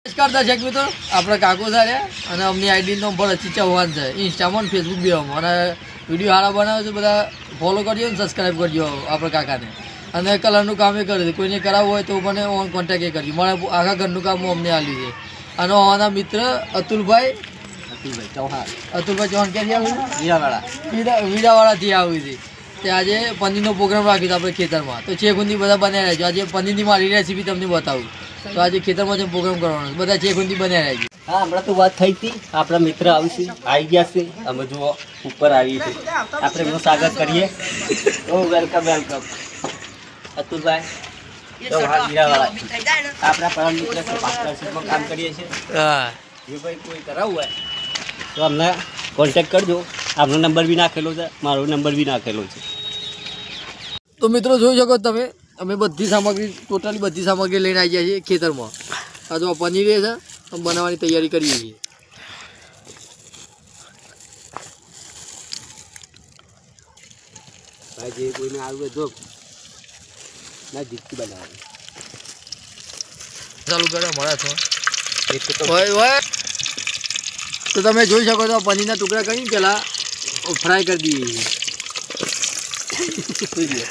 નમસ્કાર દર્શક મિત્રો, આપણે કાકો સારે અને અમની આઈડી નો નંબર અચી ચૌહાણ છે. ઇન્સ્ટામાં ફેસબુક બેમાં અને વિડીયો સારા બનાવે છે. બધા ફોલો કરજો ને સબસ્ક્રાઈબ કરજો આપણે કાકાને. અને કલરનું કામ એ કરે છે. કોઈને કરાવવું હોય તો મને ઓન કોન્ટેક્ટ એ કરજો. મારે આખા ઘરનું કામ અમને આલ્યું છે. અને અમારા મિત્ર અતુલભાઈ ચૌહાણ ક્યાંથી આવ્યું? વીરાવાળાથી આવ્યું છે. તે આજે પનીરનો પ્રોગ્રામ રાખ્યો હતો આપણે ખેતરમાં. તો ચેકુંદી બધા બનાવી રહેજો. આજે પનીરની મારી રેસીપી તમને બતાવું. તો આજે ખેતરમાં જે પ્રોગ્રામ કરવાનો બધા ચેકુંદી બનાવી રહેજો. હા, હમણાં તો વાત થઈ હતી. આપણા મિત્ર આવશે, આવી ગયા છે. અમે જુઓ ઉપર આવીએ છીએ. આપણે એમનું સ્વાગત કરીએ. ઓ વેલકમ અતુલભાઈ ચૌહાણ વીરાવાળા. આપણા પરમ મિત્ર છે, પાર્ટનરશીપમાં કામ કરીએ છીએ. હા, જો ભાઈ કોઈ કરાવવું હોય તો અમને કોન્ટેક્ટ કરજો. આપણો નંબર બી નાખેલો છે, મારો નંબર બી નાખેલો છે. તો મિત્રો જોઈ શકો તમે, અમે બધી સામગ્રી ટોટલી બધી સામગ્રી લઈને આવી ગયા છીએ ખેતરમાં. આ જો પનીર છે, અમે બનાવવાની તૈયારી કરીએ છીએ. ભાઈ જે કોઈને આવ્યું જો ના જીતતી બનાવવાની ચાલુ કરો મળે છો તો તમે જોઈ શકો છો પનીરના ટુકડા કરીને પહેલાં ફ્રાય કરી દઈએ છીએ.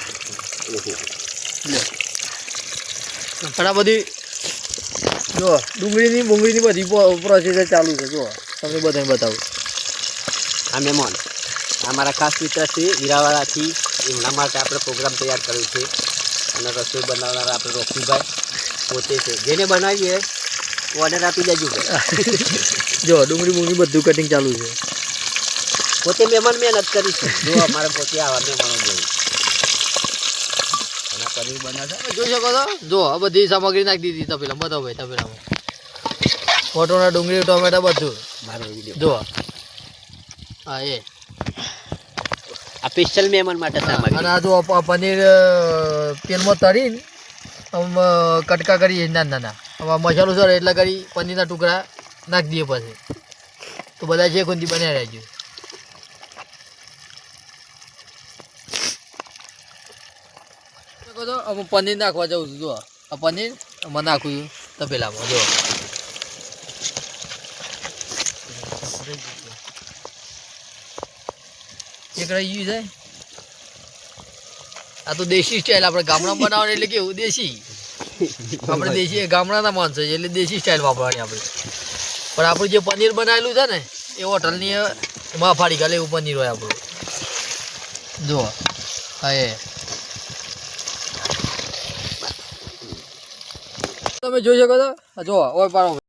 ઘણા બધી જો ડુંગળીની બધી પ્રોસેસ ચાલુ છે. જો તમને બધાને બતાવું. આ મહેમાન અમારા ખાસ મિત્ર છે વીરાવાળાથી. એમના માટે આપણે પ્રોગ્રામ તૈયાર કર્યો છે. અને રસોઈ બનાવનારા આપણે રોકીભાઈ પોતે છે. જેને બનાવીએ ઓર્ડર આપી દેજો. જો ડુંગળી બધું કટિંગ ચાલુ છે. પોતે મહેમાન મહેનત કરી છે. જો અમારે પોતે આવા મહેમાનો જોયું અને પનીર બનાવશે. જોઈ શકો છો. જો આ બધી સામગ્રી નાખી દીધી તપેલા. બતાવો ભાઈ તપેલામાં વટોણા, ડુંગળી, ટોમેટા બધું. મારો વિડીયો જો હા એ આ સ્પેશિયલ મહેમાન માટે સામગ્રી. અને આ જો પનીર તેલમાં તળીને કટકા કરીએ નાના. હવે મસાલો સર એટલે કરી પનીરના ટુકડા નાખી દઈએ. પછી તો બધા જે ખૂંદી બનાવી રહેજો. અમે પનીર નાખવા જાઉં છું. જો આ પનીર અમે નાખું છું તપેલામાં. જો એક રહી ગયું છે. આ તો દેશી સ્ટાઇલ આપણે ગામડામાં બનાવવાની. એટલે કેવું દેશી, આપણે દેશી ગામડાના માણસો છે એટલે દેશી સ્ટાઇલ વાપરવાની આપણે. પણ આપણું જે પનીર બનાવેલું છે ને એ હોટલની એમાં ફાડી કાઢે એવું પનીર હોય આપણું. જો હા એ તમે જોઈ શકો છો. જો ઓય પાડો